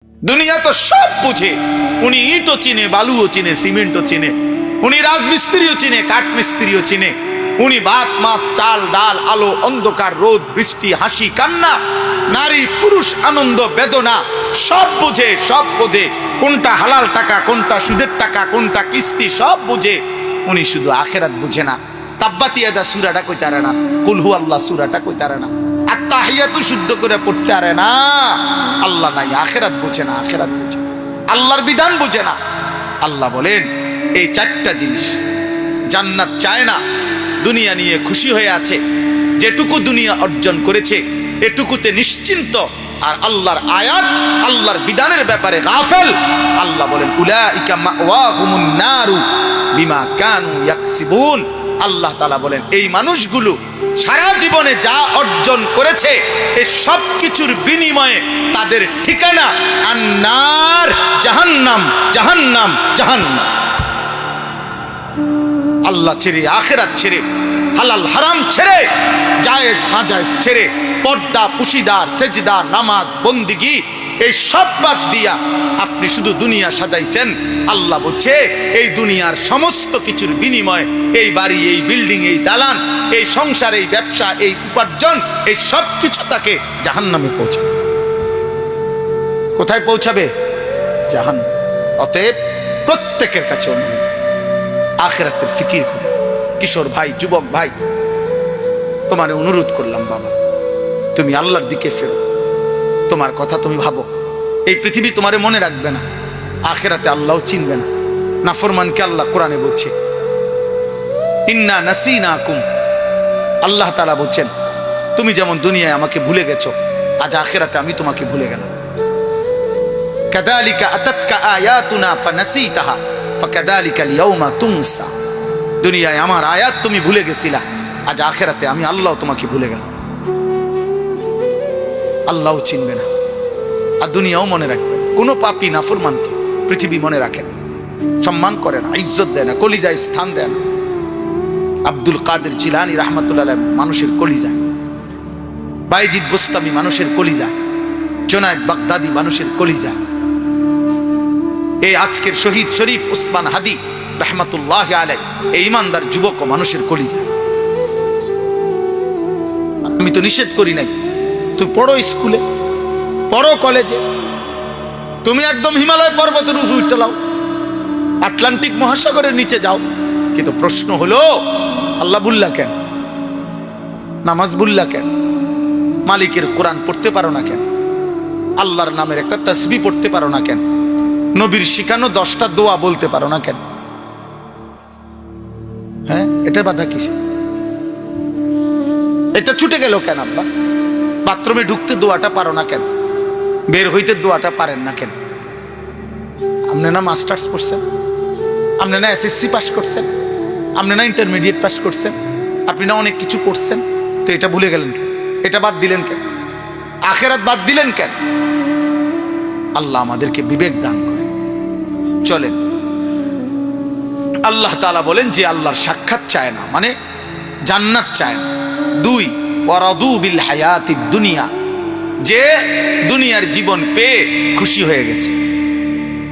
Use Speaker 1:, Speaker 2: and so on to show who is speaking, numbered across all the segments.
Speaker 1: দুনিয়া তো সব বুঝে। উনি ইটও চিনে, বালুও চিনে, সিমেন্টও চিনে, উনি রাজমিস্ত্রিও চিনে, কাঠমিস্ত্রিও চিনে, উনি ভাত মাছ চাল ডাল আলো অন্ধকার রোদ বৃষ্টি হাসি কান্না নারী পুরুষ আনন্দ বেদনা সব বুঝে, সব বুঝে। কোনটা হালাল টাকা, কোনটা সুদের টাকা, কোনটা কিস্তি সব বুঝে। উনি শুধু আখেরাত বুঝে না। তাব্বাতি ইয়াদা সূরাটা কইতারে না, কুল হু আল্লাহ সূরাটা কইতারে না, আত্তাহিয়াতু শুদ্ধ করে পড়তে পারে না। আল্লাহ নাই, আখেরাত বুঝে না, আখেরাত বুঝে, আল্লাহর বিধান বুঝে না। আল্লাহ বলেন এই চারটা জিনিস জান্নাত চায় না, দুনিয়া নিয়ে খুশি হয়ে আছে, যেটুকু দুনিয়া অর্জন করেছে এটুকুতে নিশ্চিন্ত, আর আল্লাহর আয়াত আল্লাহর বিধানের ব্যাপারে গাফেল। আল্লাহ বলেন উলাইকা মাওয়াহুমুন নারু বিমা কানু ইয়াকসিবুন। আল্লাহ তাআলা বলেন এই মানুষগুলো সারা জীবনে যা অর্জন করেছে এই সব কিছুর বিনিময়ে তাদের ঠিকানা আন্নার, জাহান্নাম, জাহান্নাম, জাহান্নাম। আল্লাহ ছেড়ে, আখেরাত ছেড়ে, হালাল হারাম ছেড়ে, জায়েজ নাজায়েজ ছেড়ে, পর্দা পুশিদার সেজদা নামাজ বন্দিগি এই সব বাদ দিয়া আপনি শুধু দুনিয়া সাজাইছেন। আল্লাহ বলছে এই দুনিয়ার সমস্ত কিছুর বিনিময়ে এই বাড়ি, এই বিল্ডিং, এই দালান, এই সংসার, এই ব্যবসা, এই উপার্জন, এই সব কিছু তাকে জাহান্নামে পৌঁছাবে। কোথায় পৌঁছাবে? জাহান্নাম। অতএব প্রত্যেকের কাছে অনুরোধ, আখিরাতের ফিকির করো। কিশোর ভাই, যুবক ভাই, তোমার অনুরোধ করলাম বাবা, তুমি আল্লাহর দিকে ফেরো, তোমার কথা তুমি ভাবো। এই পৃথিবী তোমারে মনে রাখবে না, আখিরাতে আল্লাহও চিনবে না। নাফরমানকে আল্লাহ কোরআনে বলছে ইন্না নাসিনাকুম। আল্লাহ তাআলা বলছেন তুমি যেমন দুনিয়ায় আমাকে ভুলে গেছো, আজ আখিরাতে আমি তোমাকে ভুলে গেলাম। কাযালিকা আতাতকা আয়াতুনা ফানাসিতাহা ফাকাযালিকা আল-ইয়াওমা তুনসা। দুনিয়ায় আমার আয়াত তুমি ভুলে গেছিলা, আজ আখিরাতে আমি আল্লাহ তোমাকে ভুলে গেলাম। আল্লাহও চিনবে না, আর দুনিয়াও মনে রাখবে। কোনো পাপী নাফরমানকে পৃথিবী মনে রাখে না, সম্মান করে না, ইজ্জত দেয় না, কলিজায় স্থান দেয় না। আব্দুল কাদের জিলানী রাহমাতুল্লাহ আলাইহি মানুষের কলিজা, বাইজিদ বুস্তামি মানুষের কলিজা, জুনায়েদ বাগদাদি মানুষের কলিজা, এই আজকের শহীদ শরীফ উসমান হাদি রাহমাতুল্লাহ আলাইহি এই ইমানদার যুবক ও মানুষের কলিজা। আমি তো নিষেধ করি নাই, তুমি পড়ো স্কুলে, পড়ো কলেজে, তুমি একদম হিমালয় পর্বতের উপরে উঠে লাও, আটলান্টিক মহাসাগরের নিচে যাও, কিন্তু প্রশ্ন হলো আল্লাহ বুল্লা কেন? নামাজ বুল্লা কেন? মালিকের কোরআন পড়তে পারো না কেন? আল্লাহর নামের একটা তাসবিহ পড়তে পারো না কেন? নবীর শিখানো 10টা দোয়া বলতে পারো না কেন? হ্যাঁ, এটার বাধা কিসে? এটা ছুটে গেল কেন? আব্বা বাথরুমে ঢুকতে দোয়াটা পারো না কেন? বের হইতে দোয়াটা পারেন না কেন? আপনি না মাস্টার্স পড়ছেন, আপনি না এসএসসি পাস করছেন, আপনি না ইন্টারমিডিয়েট পাস করছেন, আপনি না অনেক কিছু করছেন, তো এটা ভুলে গেলেন কেন? এটা বাদ দিলেন কেন? আখিরাত বাদ দিলেন কেন? আল্লাহ আমাদেরকে বিবেক দান করে চলেন। আল্লাহ তাআলা বলেন যে আল্লাহর সাক্ষাৎ চায় না মানে জান্নাত চায় না। 2 ওয়ারাদু বিল হায়াতিদ দুনিয়া, যে দুনিয়ার জীবন পেয়ে খুশি হয়ে গেছে।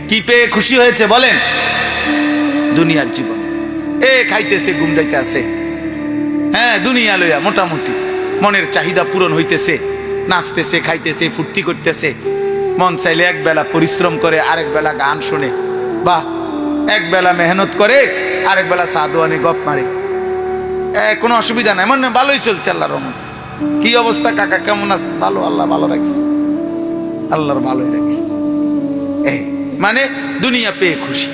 Speaker 1: কি পেয়ে খুশি হয়েছে বলেন? দুনিয়ার জীবন। খাইতেছে, ঘুম যাইতে আছে, হ্যাঁ দুনিয়া লইয়া মোটামুটি মনের চাহিদা পূরণ হইতেছে, নাচতেছে, খাইতেছে, ফুর্তি করতেছে, মন চাইলে এক বেলা পরিশ্রম করে, আরেক বেলা গান শুনে, বা এক বেলা মেহনত করে, আরেক বেলা সাদওয়ানি গপ মারে, কোনো অসুবিধা নাই, মানে ভালোই চলছে আল্লাহর রহমতে। কি অবস্থা কাকা, কেমন আছে? ভালো, আল্লাহ ভালো রাখছে, আল্লাহর ভালোই রাখছে। মানে দুনিয়া পেয়ে খুশি,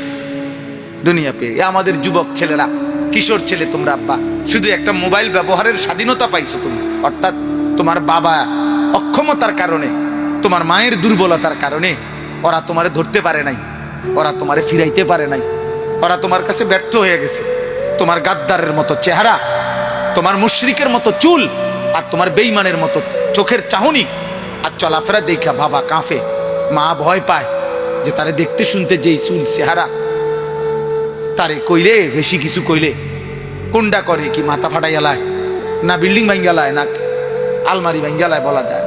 Speaker 1: দুনিয়া পেয়ে। আমাদের যুবক ছেলেরা, কিশোর ছেলে, তোমরা আব্বা শুধু একটা মোবাইল ব্যবহারের স্বাধীনতা পাইছো তুমি, অর্থাৎ তোমার বাবা অক্ষমতার কারণে, তোমার মায়ের দুর্বলতার কারণে ওরা তোমারে ধরতে পারে নাই, ওরা তোমারে ফিরাইতে পারে নাই, ওরা তোমার কাছে ব্যর্থ হয়ে গেছে। তোমার গাদ্দারের মতো চেহারা, তোমার মুশরিকের মতো চুল, আর তোমার বেঈমানের মতো চোখের চাহনি আর চলাফেরা দেখা বাবা কাঁপে, মা ভয় পায় যে তারে দেখতে শুনতে যেই চুল চেহারা, তারে কইলে বেশি কিছু কইলে কোনটা করে কি মাথা ফাটাইয়ালায়, না বিল্ডিং ভাঙ্গালায়, না আলমারি ভাঙ্গালায় বলা যায়।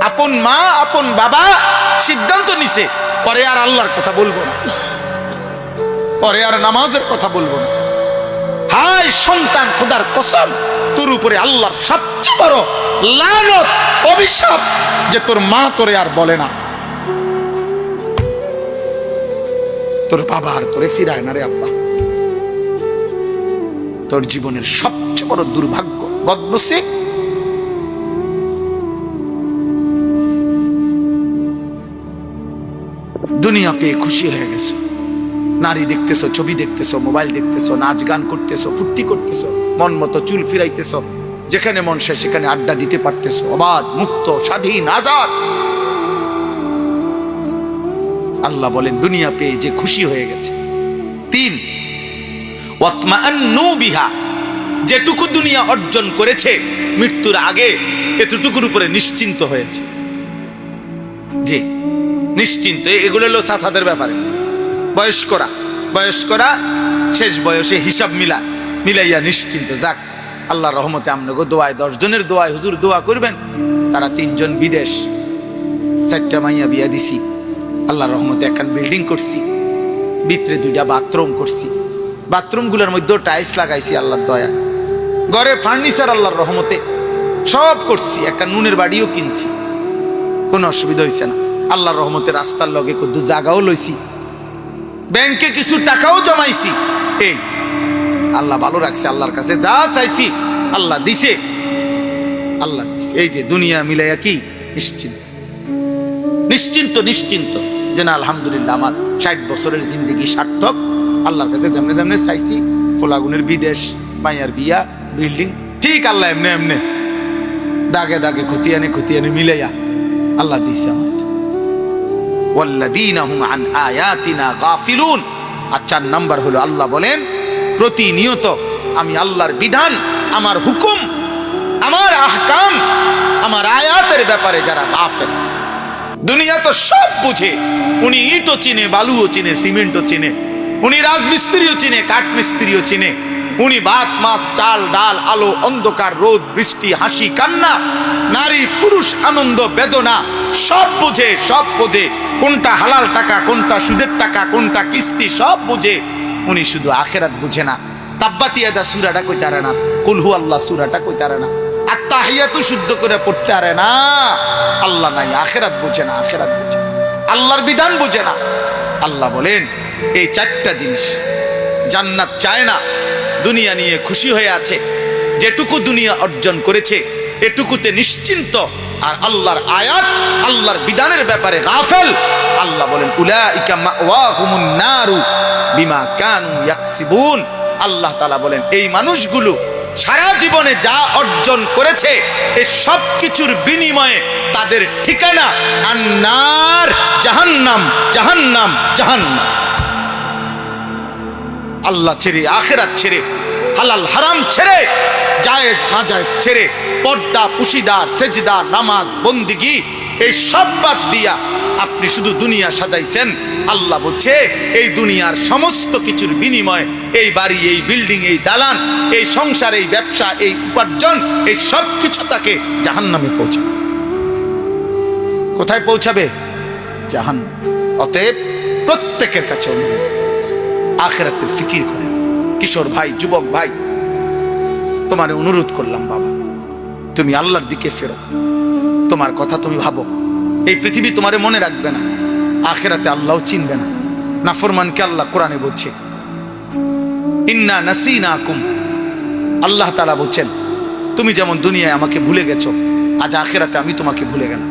Speaker 1: আপন মা আপন বাবা সিদ্ধান্ত নিছে পরে আর আল্লাহর কথা বলবো না, পরে আর নামাজের কথা বলবো না। হায় সন্তান, খোদার কসম, তোর উপরে আল্লাহর সবচেয়ে বড় লানত, অভিশাপ যে তোর মা তোরে আর বলে না, তোর বাবা আর তোরে ফিরায় না রে আব্বা। তোর জীবনের সবচেয়ে বড় দুর্ভাগ্য, বদনসিব। দুনিয়া পেয়ে খুশি হয়ে গেছো, নারী দেখতেছো, ছবি দেখতেছো, মোবাইল দেখতেছো, নাচ গান করতেছো, ফুর্তি করতেছো, মন মতো চুল ফিরাইতেছো, যেখানে মন সে সেখানে আড্ডা দিতে পারতেছো, অবাধ, মুক্ত, স্বাধীন, আজাদ। আল্লাহ বলেন দুনিয়া পেয়ে যে খুশি হয়ে গেছে। 3, ওয়াতমাআন্নু বিহা, যেটুকু দুনিয়া অর্জন করেছে মৃত্যুর আগে এতটুকুর উপরে নিশ্চিন্ত হয়েছে। যে নিশ্চিন্ত, এগুলো হলো চাচাদের ব্যাপারে। বয়স্করা শেষ বয়সে হিসাব মিলাইয়া নিশ্চিন্ত, যাক আল্লাহর রহমতে আমনগো দোয়ায়, 10 জনের দোয়ায় হুজুর দোয়া করবেন, তারা 3 জন বিদেশ, 4টা মাইয়া বিয়া দিছি, আল্লাহর রহমতে একখান বিল্ডিং করছি, ভিতরে 2টা বাথরুম করছি, বাথরুমগুলোর মধ্যে টাইলস লাগাইছি আল্লাহর দয়া, ঘরে ফার্নিচার আল্লাহর রহমতে সব করছি, একটা নুনের বাড়িও কিনছি, কোনো অসুবিধা হয়েছে না আল্লাহর রহমতে। রাস্তার লগে কত জায়গাও লইছি, ব্যাংকে কিছু টাকাও জমাইছি। এই আল্লাহ ভালো রাখছে, আল্লাহর কাছে যা চাইছি আল্লাহ দিছে, আল্লাহ দিছে। এই যে দুনিয়া মিলাইয়া কি নিশ্চিন্ত যে না আলহামদুলিল্লাহ আমার 60 বছরের জিন্দগি সার্থক, আল্লাহর কাছে যেমনে যেমনে চাইছি, ফোলাগুনের বিদেশ, মাইয়ার বিয়া, বিল্ডিং, ঠিক আল্লাহ এমনে দাগে দাগে খতিয়ানে মিলাইয়া আল্লাহ দিছে আমার। ওয়াল্লাযীনা হুম আন আয়াতিনা গাফিলুন। আর 4 নাম্বার হলো আল্লাহ বলেন প্রতিনিয়ত আমি আল্লাহর বিধান, আমার হুকুম, আমার আহকাম, আমার আয়াতের ব্যাপারে যারা গাফেল। দুনিয়া তো সব বুঝে, উনি ইটও চিনে, বালুও চিনে, সিমেন্টও চিনে, উনি রাজমিস্ত্রিও চিনে, কাঠমিস্ত্রিও চিনে, উনি ভাত মাছ চাল ডাল আলো অন্ধকার রোদ বৃষ্টি হাসি কান্না নারী পুরুষ আনন্দ বেদনা সব বুঝে, কোনটা হালাল টাকা, কোনটা সুদের টাকা, কোনটা কিস্তি, সব বুঝে। উনি শুধু আখেরাত বুঝে না। তাব্বাত ইয়াদা সূরাটা কইতে পারে না, কুল হু আল্লাহ সূরাটা কইতে পারে না, আত্তাহিয়াতু শুদ্ধ করে পড়তে পারে না। আল্লাহ নাই, আখেরাত বুঝে না, আল্লাহর বিধান বুঝে না। আল্লাহ বলেন এই 4টা জিনিস, জান্নাত চায় না, দুনিয়া নিয়ে খুশি হয়ে আছে, যেটুকু দুনিয়া অর্জন করেছে এটুকুতে নিশ্চিন্ত, আর আল্লাহর আয়াত আল্লাহর বিধানের ব্যাপারে গাফেল। আল্লাহ বলেন উলাইকা মাওয়াহুমুন নারু বিমা কানু ইয়াকসিবুন। আল্লাহ তাআলা বলেন এই মানুষগুলো সারা জীবনে যা অর্জন করেছে এই সব কিছুর বিনিময়ে তাদের ঠিকানা আন্নার, জাহান্নাম, জাহান্নাম, জাহান্নাম। আল্লাহ ছেড়ে, আখেরাত ছেড়ে, হালাল হারাম ছেড়ে, জায়েজ নাজায়েজ ছেড়ে, পর্দা পুশিদার সেজদা নামাজ বন্দিগি এই সব বাদ দিয়া আপনি শুধু দুনিয়া সাজাইছেন। আল্লাহ বলছে এই দুনিয়ার সমস্ত কিছুর বিনিময়ে এই বাড়ি, এই বিল্ডিং, এই দালান, এই সংসার, এই ব্যবসা, এই উপার্জন, এই সব কিছু তাকে জাহান্নামে পৌঁছাবে। কোথায় পৌঁছাবে? জাহান্নাম। অতএব প্রত্যেকের কাছে অনুরোধ, আখিরাতের ফিকির করেন। কিশোর ভাই, যুবক ভাই, তোমার অনুরোধ করলাম বাবা, তুমি আল্লাহর দিকে ফেরো, তোমার কথা তুমি ভাবো। এই পৃথিবী তোমারে মনে রাখবে না, আখিরাতে আল্লাহও চিনবে না। নাফরমানকে আল্লাহ কোরআনে বলছে ইন্না নাসিনাকুম। আল্লাহ তাআলা বলছেন তুমি যেমন দুনিয়ায় আমাকে ভুলে গেছো, আজ আখিরাতে আমি তোমাকে ভুলে গেলাম।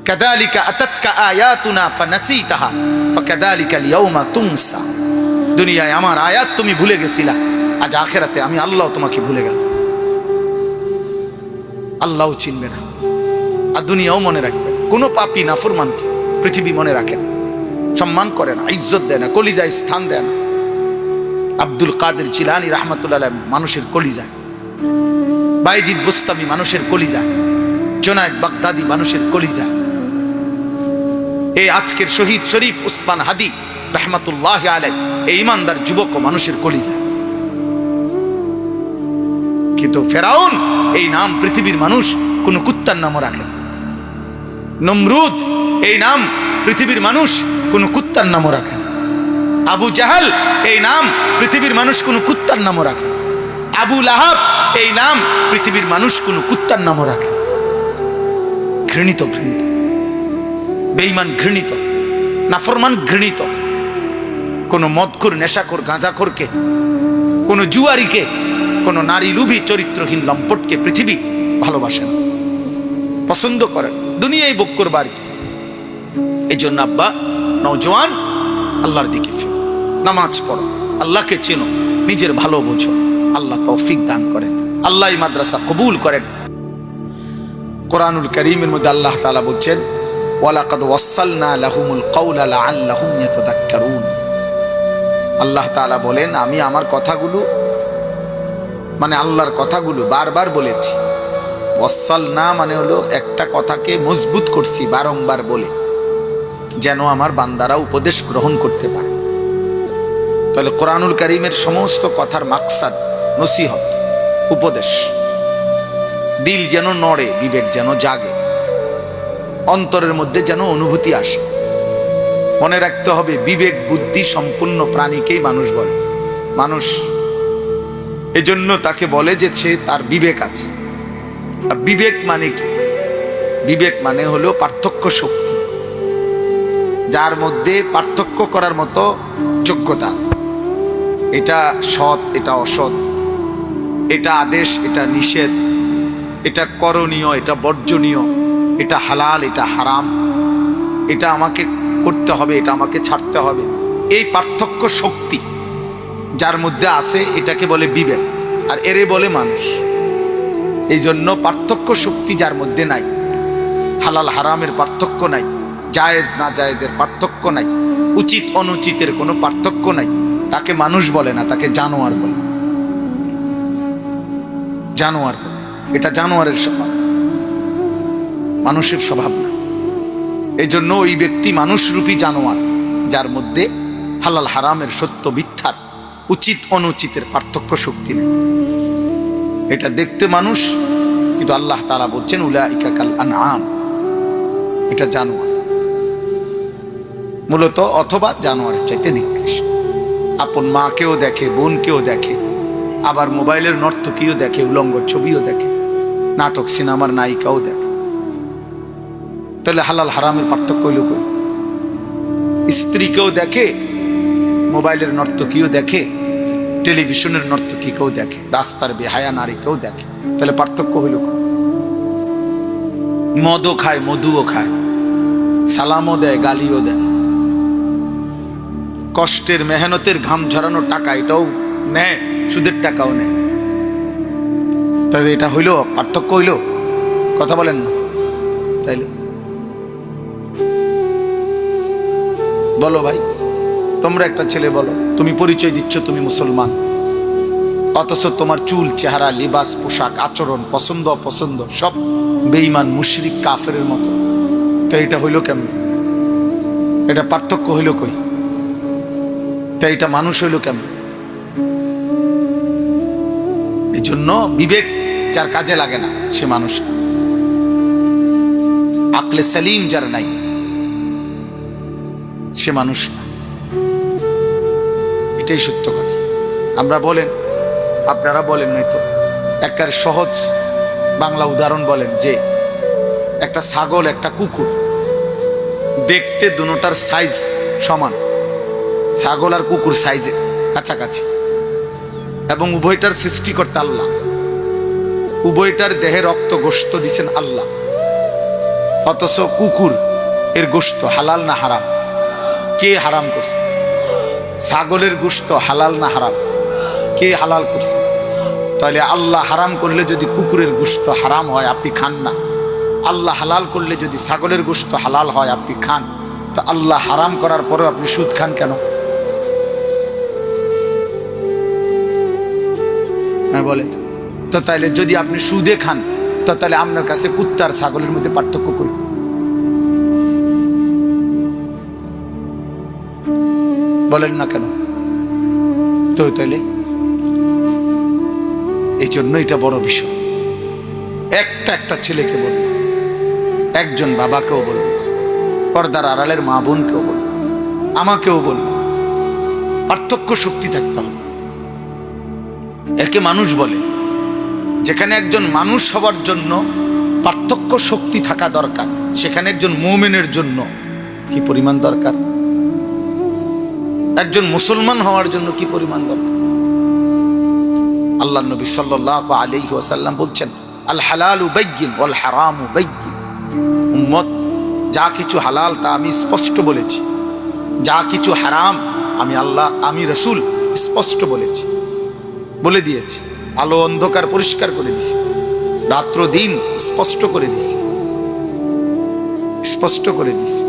Speaker 1: কাযালিকা আতাতকা আয়াতুনা ফানাসিতাহা ফাকাযালিকা আল-ইয়াওমা তুনসা। দুনিয়ায় আমার আয়াত তুমি ভুলে গেছিলা, আজ আখিরাতে আমি আল্লাহ তোমাকে ভুলে গেলাম। আল্লাহও চিনবে না, আর দুনিয়াও মনে রাখবে। কোনো পাপী নাফরমানকে পৃথিবী মনে রাখে না, সম্মান করে না, ইজ্জত দেয় না, কলিজায় স্থান দেয় না। আব্দুল কাদের জিলানী রাহমাতুল্লাহ আলাইহি মানুষের কলিজায়, বাইজিদ বুস্তামি মানুষের কলিজায়, জুনায়েদ বাগদাদি মানুষের কলিজায়, এই আজকের শহীদ শরীফ উসমান হাদি রাহমাতুল্লাহি আলাইহি এই ইমানদার যুবক মানুষের কলিজায়। কিন্তু ফেরাউন এই নাম পৃথিবীর মানুষ কোন কুত্তার নামও রাখে না। নমরুদ এই নাম পৃথিবীর মানুষ কোন কুত্তার নামও রাখে না। আবু জাহাল এই নাম পৃথিবীর মানুষ কোন কুত্তার নামও রাখে না। আবু লাহাব এই নাম পৃথিবীর মানুষ কোন কুত্তার নামও রাখে না। ঘৃণিত, ঘৃণিত, বেঈমান ঘৃণিত, নাফরমান ঘৃণিত। কোন মদখোর, নেশাখোর, গাঁজাখোরকে, কোন জুয়ারিকে, কোন নারী লুভী চরিত্রহীন লম্পটকে পৃথিবী ভালোবাসে না, পছন্দ করেন। দুনিয়ায় বক্কর বাড়ি। এই জন্য আব্বা, নওজোয়ান, আল্লাহর দিকে ফিরো, নামাজ পড়ো, আল্লাহকে চেনো, নিজের ভালো বোঝো। আল্লাহ তৌফিক দান করেন, আল্লাহ এই মাদ্রাসা কবুল করেন। কোরআনুল কারীমের মধ্যে আল্লাহ তাআলা বলছেন, ওয়ালাকাদ ওয়াসালনা লাহুমুল কাওলা লাআল্লাহুম ইয়াতাযাক্কারুন। আল্লাহ তাআলা বলেন, আমি আমার কথাগুলো, মানে আল্লাহর কথাগুলো বারবার বলেছি। ওয়াসালনা মানে হলো একটা কথাকে মজবুত করছি বারংবার বলে, যেন আমার বান্দারা উপদেশ গ্রহণ করতে পারে। তাহলে কোরআনুল কারীমের সমস্ত কথার মাকসাদ নসিহত, উপদেশ। দিল যেন নড়ে, বিবেক যেন জাগে, অন্তরের মধ্যে যেন অনুভূতি আসে। মনে রাখতে হবে, বিবেক বুদ্ধি সম্পূর্ণ প্রাণীকেই মানুষ বলে। মানুষ এজন্য তাকে বলে যে সে তার বিবেক আছে। বিবেক মানে কি? বিবেক মানে হলো পার্থক্য শক্তি, যার মধ্যে পার্থক্য করার মতো যোগ্যতা আছে। এটা সৎ, এটা অসৎ, এটা আদেশ, এটা নিষেধ, এটা করণীয়, এটা বর্জনীয়, এটা হালাল, এটা হারাম, এটা আমাকে করতে হবে, এটা আমাকে ছাড়তে হবে। এই পার্থক্য শক্তি যার মধ্যে আছে, এটাকে বলে বিবেক, আর এরে বলে মানুষ। এই জন্য পার্থক্য শক্তি যার মধ্যে নাই, হালাল হারামের পার্থক্য নাই, জায়েজ না জায়েজের পার্থক্য নাই, উচিত অনুচিতের কোনো পার্থক্য নাই, তাকে মানুষ বলে না, তাকে জানোয়ার বলে। জানোয়ার, এটা জানোয়ারের স্বভাব, মানুষের স্বভাব না। এই জন্য ওই ব্যক্তি মানুষরূপী জানোয়ার, যার মধ্যে হালাল হারামের, সত্য মিথ্যার, উচিত অনুচিতের পার্থক্য শক্তি নেই। এটা দেখতে মানুষ, কিন্তু আল্লাহ তাআলা বলছেন উলাইকা কাল আনআম, এটা জানোয়ার মূলত, অথবা জানোয়ারের চাইতে নিকৃষ্ট। আপন মাকেও দেখে, বোনকেও দেখে, আবার মোবাইলের নর্তকীও দেখে, উলঙ্গ ছবিও দেখে, নাটক সিনেমার নায়িকাও দেখে। তাহলে হালাল হারামের পার্থক্য হইল কই? স্ত্রীকেও দেখে, মোবাইলের নর্তকীও দেখে, টেলিভিশনের নর্তকীকেও দেখে, রাস্তার বেহায়া নারীকেও দেখে। তাহলে পার্থক্য হইল কই? মদও খায়, মধুও খায়, সালামও দেয়, গালিও দেয়, কষ্টের মেহনতের ঘাম ঝরানো টাকা এটাও নেয়, সুদের টাকাও নেয়। তাহলে এটা হইল পার্থক্য? হইল? কথা বলেন না। তাইলে বলো ভাই, তোমরা একটা ছেলে বলো, তুমি পরিচয় দিচ্ছ তুমি মুসলমান, অথচ তোমার চুল, চেহারা, লিবাস, পোশাক, আচরণ, পছন্দ অপছন্দ সব বেঈমান, মুশরিক, কাফেরের মতো। তো এটা হইল কেমন? এটা পার্থক্য হইল কই? তাই এটা মানুষ হইল কেমন? এই জন্য বিবেক যার কাজে লাগে না সে মানুষ না। আকলে সালিম যার নাই সে মানুষ না। এটাই সত্য কথা। আমরা বলেন, আপনারা বলেন, নয়তো একবার সহজ বাংলা উদাহরণ বলেন যে একটা ছাগল, একটা কুকুর, দেখতে দুটোটার সাইজ সমান, ছাগল আর কুকুর সাইজে কাছাকাছি, এবং উভয়টার সৃষ্টিকর্তা আল্লাহ, উভয়টার দেহে রক্ত গোশত দিছেন আল্লাহ। অথচ কুকুর এর গোশত হালাল না হারাম? কে হারাম করছে? ছাগলের গোশত হালাল না হারাম? কে হালাল করছে? তাহলে আল্লাহ হারাম করলে যদি কুকুরের গোশত হারাম হয়, আপনি খান না। আল্লাহ হালাল করলে যদি ছাগলের গোশত হালাল হয়, আপনি খান। তো আল্লাহ হারাম করার পরেও আপনি সুদ খান কেন? হ্যাঁ বলেন তো। তাইলে যদি আপনি সুদে খান, তো তাহলে আপনার কাছে কুত্তা আর ছাগলের মধ্যে পার্থক্য করি? বলেন না কেন? তো তাইলে এই জন্য এটা বড় বিষয়। একটা ছেলেকে বলল, একজন বাবাকেও বলবো, পর্দার আড়ালের মা বোনকেও বলবো, আমাকেও বলবো, পার্থক্য শক্তি থাকতে হবে। একে মানুষ বলে। যেখানে একজন মানুষ হওয়ার জন্য পার্থক্য শক্তি থাকা দরকার, সেখানে একজন মুমিনের জন্য কি পরিমাণ দরকার, একজন মুসলমান হওয়ার জন্য কি পরিমাণ দরকার। আল্লাহ নবী সাল্লাল্লাহু আলাইহি ওয়াসাল্লাম বলছেন, আল হালালু বাইয়িন ওয়াল হারামু বাইয়িন। উম্মত, যা কিছু হালাল তা আমি স্পষ্ট বলেছি, যা কিছু হারাম আমি আল্লাহ, আমি রাসূল স্পষ্ট বলেছি, বলে দিয়েছি। আলো অন্ধকার পরিষ্কার করে দিছি, রাত্র দিন স্পষ্ট করে দিছি, স্পষ্ট করে দিছি।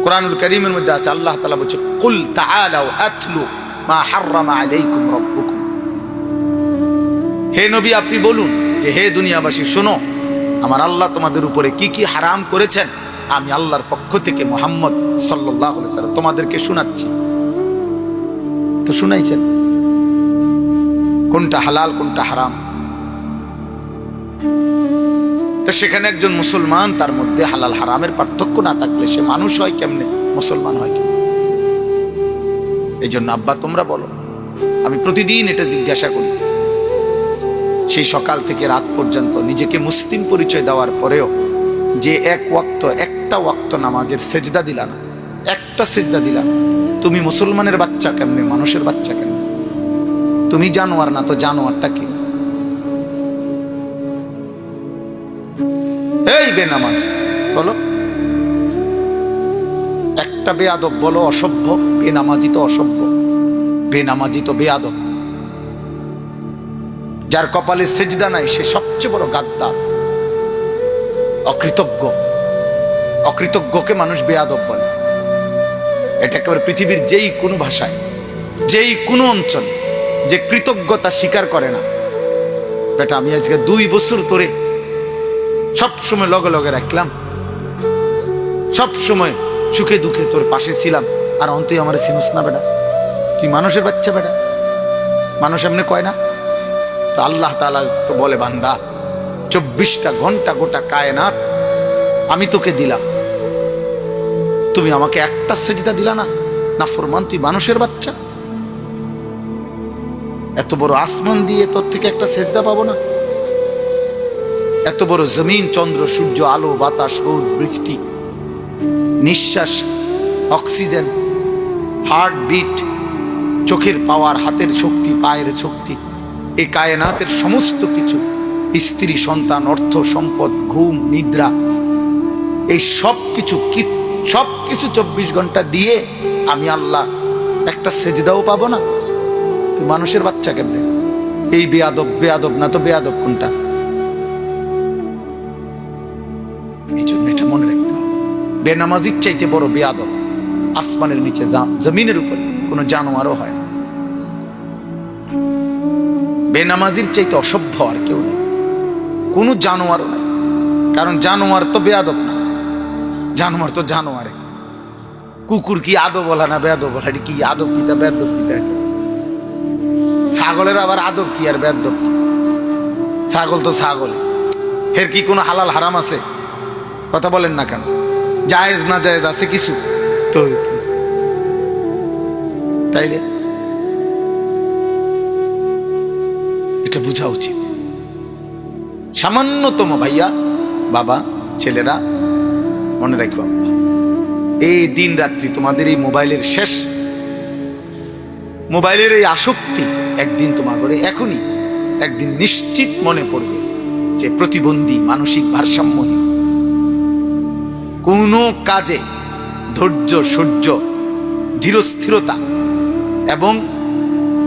Speaker 1: কোরআনুল কারীমের মধ্যে আছে, আল্লাহ তাআলা বলছে, কুল তাআলাউ আতলু মা হাররামা আলাইকুম রাব্বুকুম। হে নবী, আপনি বলুন যে হে দুনিয়াবাসী, শোনো আমার আল্লাহ তোমাদের উপরে কি কি হারাম করেছেন, আমি আল্লাহর পক্ষ থেকে মুহাম্মদ সাল্লাল্লাহু আলাইহি ওয়াসাল্লাম তোমাদেরকে শোনাচ্ছি। তো শুনাইছেন কোনটা হালাল কোনটা হারাম। তো সেখানে একজন মুসলমান, তার মধ্যে হালাল হারামের পার্থক্য না থাকলে সে মানুষ হয় কেমনে, মুসলমান হয় কেমনে? এই জন্য আব্বা তোমরা বলো, আমি প্রতিদিন এটা জিজ্ঞাসা করি। সেই সকাল থেকে রাত পর্যন্ত নিজেকে মুসলিম পরিচয় দেওয়ার পরেও যে একটা ওয়াক্ত নামাজের সেজদা দিলা না, একটা সেজদা দিলা না, তুমি মুসলমানের বাচ্চা কেমনে, মানুষের বাচ্চা কেমনে? তুমি জানোয়ার না তো জানোয়ারটা কি? এই বেনামাজ বলো, একটা বেয়াদব বলো অসভ্য, বেনামাজি তো অসভ্য, বেনামাজি তো বেয়াদব। যার কপালে সেজদা নাই সে সবচেয়ে বড় গাদ্দার, অকৃতজ্ঞ। অকৃতজ্ঞকে মানুষ বেয়াদব বলে। এটা একেবারে পৃথিবীর যেই কোনো ভাষায়, যেই কোনো অঞ্চলে যে কৃতজ্ঞতা স্বীকার করে না, এটা আমি আজকে 2 বছর ধরে সবসময় লগে লগে রাখলাম, সবসময় সুখে দুঃখে তোর পাশে ছিলাম, আর তুই আমার চিনস না বেটা, তুই মানুষের বাচ্চা বেটা, মানুষ এমনি কয় না। তো আল্লাহ তাআলা তো বলে, বান্দা 24টা ঘন্টা গোটা কায়নাত আমি তোকে দিলাম, তুমি আমাকে একটা সেজদা দিলা না, নাফরমান তুই মানুষের বাচ্চা। এত বড় আসমান দিয়ে তোর থেকে একটা সেজদা পাবো না? এত বড় জমিন, চন্দ্র, সূর্য, আলো, বাতাস, রোদ, বৃষ্টি, নিঃশ্বাস, অক্সিজেন, হার্ট বিট, চোখের পাওয়ার, হাতের শক্তি, পায়ের শক্তি, এই কায়নাতের সমস্ত কিছু, স্ত্রী, সন্তান, অর্থ, সম্পদ, ঘুম, নিদ্রা, এই সব কিছু 24 ঘন্টা দিয়ে আমি আল্লাহ একটা সেজদাও পাবো না? তুই মানুষের বাচ্চা কেমনে? এই বেয়াদব না তো বেয়াদব কোনটা? এই জন্য এটা মনে রাখতে হবে, বেনামাজির চাইতে বড় বেয়াদব আসমানের নিচে, জমিনের উপরে কোনো জানোয়ারও হয় না। বেনামাজির চাইতে অসভ্য আর কেউ নেই, কোনো জানোয়ারও নাই। কারণ জানোয়ার তো বেয়াদব না, জানোয়ার তো জানোয়ারে। কুকুর কি আদব বলা না বেয়াদব বলা? কি আদব কি তা বেয়াদব কি? ছাগলের আবার আদব কি আর বেয়াদব কি? ছাগল তো ছাগল, এর কি কোনো হালাল হারাম আছে? কথা বলেন না কেন? জায়েজ না জায়েজ আছে কিছু? তো তাইলে এটা বোঝা উচিত। সামান্যতম ভাইয়া, বাবা, ছেলেরা মনে রাখো, এই দিন রাত্রি তোমাদের এই মোবাইলের শেষ, মোবাইলের এই আসক্তি একদিন তোমাদের এখনই একদিন নিশ্চিত মনে পড়বে যে প্রতিবন্ধী, মানসিক ভারসাম্যহীন, কোনো কাজে ধৈর্য, সহ্য, ধীরস্থিরতা এবং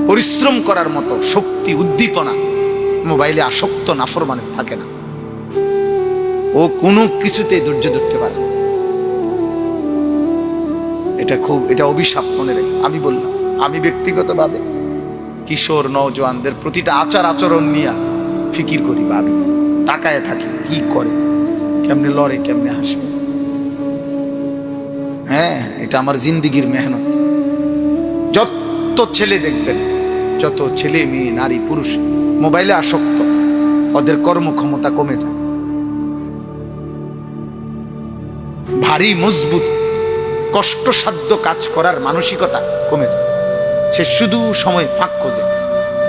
Speaker 1: পরিশ্রম করার মতো শক্তি, উদ্দীপনা মোবাইলে আসক্ত নাফরমানের থাকে না। ও কোনো কিছুতে ধৈর্য ধরতে পারে না। এটা অভিশাপ, মনে রেখে আমি বললাম। আমি ব্যক্তিগতভাবে কিশোর নওজোয়ানদের প্রতিটা আচার আচরণ নিয়ে ফিকির করি, ভাবি, তাকায় থাকি, কি করে, কেমনে লড়ে, কেমনে হাসে। হ্যাঁ, এটা আমার জিন্দিগির মেহনত। যত ছেলে দেখবেন, যত ছেলে মেয়ে, নারী, পুরুষ মোবাইলে আসক্ত, ওদের কর্মক্ষমতা কমে যায়। ভারী মজবুত কষ্টসাধ্য কাজ করার মানসিকতা কমে যায়। সে শুধু সময় ফাঁক খোঁজে,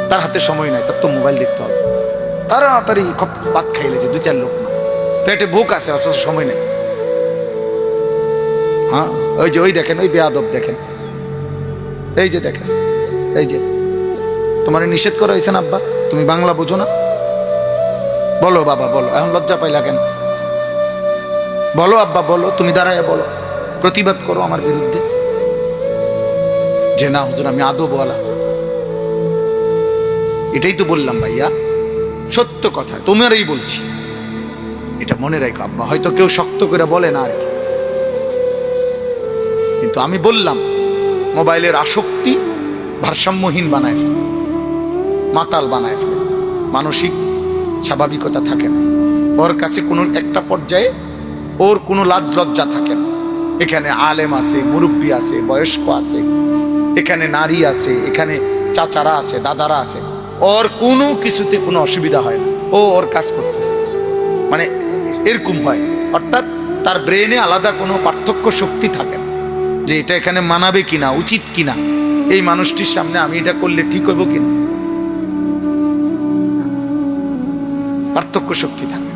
Speaker 1: তার হাতে সময় নাই, তার তো মোবাইল দেখতে হবে, তাড়াতাড়ি ভাত খাইলেছে 2-4 লোক না, পেটে ভুক আছে অথচ সময় নেই। হ্যাঁ, ওই দেখেন, ওই বেয়াদব দেখেন, এই যে দেখেন, এই যে তোমার নিষেধ করা হয়েছে না আব্বা, তুমি বাংলা বোঝো না? বলো বাবা বলো, এখন লজ্জা পাইলা কেন? বলো আব্বা বলো, তুমি দাঁড়ায় বলো, প্রতিবাদ করো আমার বিরুদ্ধে যে না হুজুর আমি আদবওয়ালা। এটাই তো বললাম ভাইয়া, সত্য কথা তোমারই বলছি, এটা মনে রাখো আব্বা। হয়তো কেউ শক্ত করে বলে না আর কি, কিন্তু আমি বললাম মোবাইলের আসক্তি ভারসাম্যহীন বানায় ফেলে, মাতাল বানায় ফেলে, মানসিক স্বাভাবিকতা থাকে না ওর কাছে, কোনো একটা পর্যায়ে ওর কোনো লাজ লজ্জা থাকে না। এখানে আলেম আছে, মুরব্বী আছে, বয়স্ক আছে, এখানে নারী আছে, এখানে চাচারা আছে, দাদারা আছে, ওর কোনো কিছুতে কোনো অসুবিধা হয় না, ও ওর কাজ করতেছে, মানে এরকম হয়। অর্থাৎ তার ব্রেনে আলাদা কোনো পার্থক্য শক্তি থাকে না যে এটা এখানে মানাবে কিনা, উচিত কিনা, এই মানুষটির সামনে আমি এটা করলে ঠিক হইব কিনা, পার্থক্য শক্তি থাকে।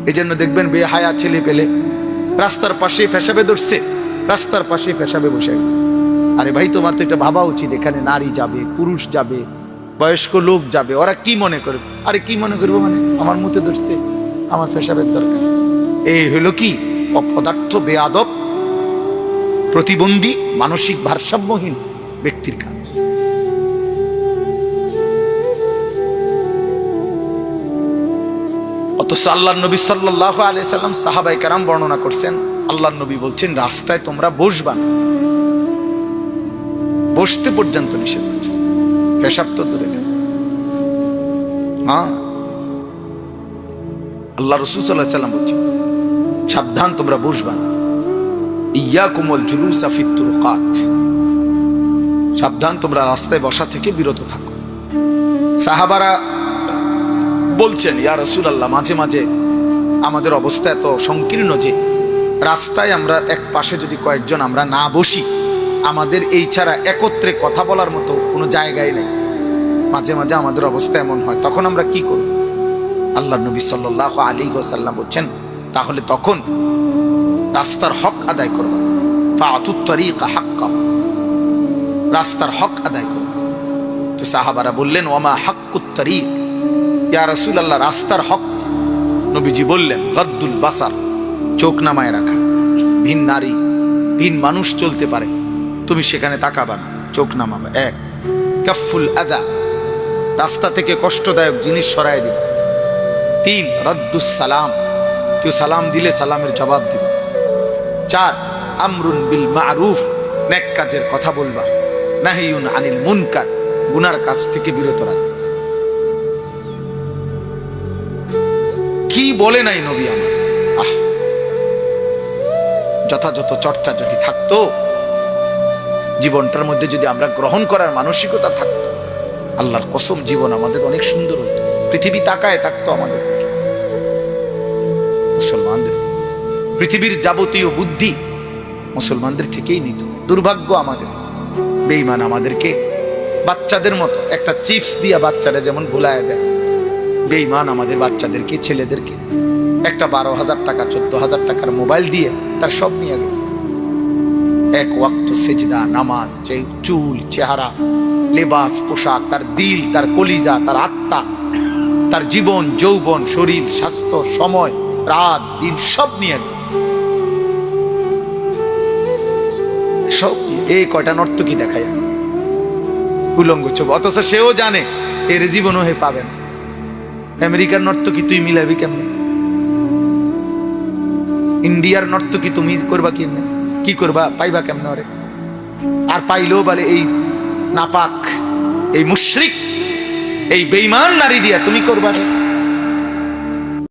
Speaker 1: এই জন্য দেখবেন বেহায়া ছেলে পেলে রাস্তার পাশে পেশাবে ধরছে, রাস্তার পাশে পেশাবে বসে গেছে। আরে ভাই তোমার তো এটা ভাবা উচিত, এখানে নারী যাবে, পুরুষ যাবে, বয়স্ক লোক যাবে, ওরা কি মনে করবে? আরে কি মনে করবো মানে, আমার মুতে ধরছে, আমার পেশাবের দরকার। এই হলো কি অপদার্থ, বেয়াদব, প্রতিবন্ধী, মানসিক ভারসাম্যহীন ব্যক্তির কাজ। অথচ আল্লাহর নবী সাল্লাল্লাহু আলাইহি সাল্লাম, সাহাবায়ে কেরাম বর্ণনা করছেন, আল্লাহর নবী বলছেন রাস্তায় তোমরা বসবা না, বসতে পর্যন্ত নিষেধ করছে, পেশাব তো দূরে থাক। হ্যাঁ, আল্লাহ রাসূল সাল্লাল্লাহু আলাইহি সাল্লাম বলছেন সাবধান তোমরা বসবা না, ইয়াকুমুল জুলুসা ফিত তুরুকাত, সাবধান তোমরা রাস্তায় বসা থেকে বিরত থাকো। সাহাবারা বলছেন ইয়া রাসূলুল্লাহ, মাঝে মাঝে আমাদের অবস্থা এত সংকীর্ণ যে রাস্তায় আমরা এক পাশে যদি কয়েকজন আমরা না বসি, আমাদের এই ছাড়া একত্রে কথা বলার মতো কোনো জায়গায় নেই। মাঝে মাঝে আমাদের অবস্থা এমন হয়, তখন আমরা কি করব? আল্লাহর নবী সাল্লাল্লাহু আলাইহি ওয়াসাল্লাম বলছেন তাহলে তখন রাস্তার হক আদায় করবা, ফাআতুত তারিকা হাক্কা, রাস্তার হক আদায় করবা। তো সাহাবারা বললেন ওয়ামা হাক্কুত তারিক ইয়া রাসূলুল্লাহ, রাস্তার হক? নবীজি বললেন গাদ্দুল বাসার, চোখ নামায় রাখা। ভিন নারী, ভিন মানুষ চলতে পারে, তুমি সেখানে তাকাবা না, চোখ নামাবে। 1 কাফুল আদা, রাস্তা থেকে কষ্টদায়ক জিনিস সরায় দিবে। 3 রাদ্দুস সালাম, কেউ সালাম দিলে সালামের জবাব দিবে। 4 আমরুন বিল মারুফ, নেক কাজের কথা বলবা। নাহিয়ুন আনিল মুনকার, গুনার কাজ থেকে বিরত রাখবা। কি বলে নাই নবী আমার! আহ, যথাযথ চর্চা যদি থাকতো, জীবনটার মধ্যে যদি আমরা গ্রহণ করার মানসিকতা থাকতো, আল্লাহর কসম জীবন আমাদের অনেক সুন্দর হতো, পৃথিবী তাকায় থাকতো আমাদের। মুসলমানদের পৃথিবীর যাবতীয় বুদ্ধি মুসলমানদের থেকেই নিত। দুর্ভাগ্য আমাদের, বেঈমান আমাদেরকে বাচ্চাদের মতো একটা চিপস দিয়া বাচ্চারা যেমন ভুলায় দেয়, বেঈমান আমাদের বাচ্চাদেরকে, ছেলেদেরকে একটা 12,000 টাকা 14,000 টাকার মোবাইল দিয়ে তার সব নিয়ে গেছে। 1 ওয়াক্ত সেজদা, নামাজ, চুল, চেহারা, লেবাস, পোশাক, তার দিল, তার কলিজা, তার আত্মা, তার জীবন, যৌবন, শরীর, স্বাস্থ্য, সময়, রাত, দিন সব নিয়ে গেছে। সব এই কয়টা নর্তকী দেখায় উলঙ্গ ছবি, অথচ সেও জানে এর জীবনও হে পাবে না। আমেরিকার নর্তকী তুই মিলাবি কেমনে? ইন্ডিয়ার নর্তকী তুমি করবা কেমনে? কি করবা? পাইবা কেমনে ওরে? আর পাইলেও বলে এই নাপাক, এই মুশরিক, এই বেঈমান নারী দিয়া তুমি করবা।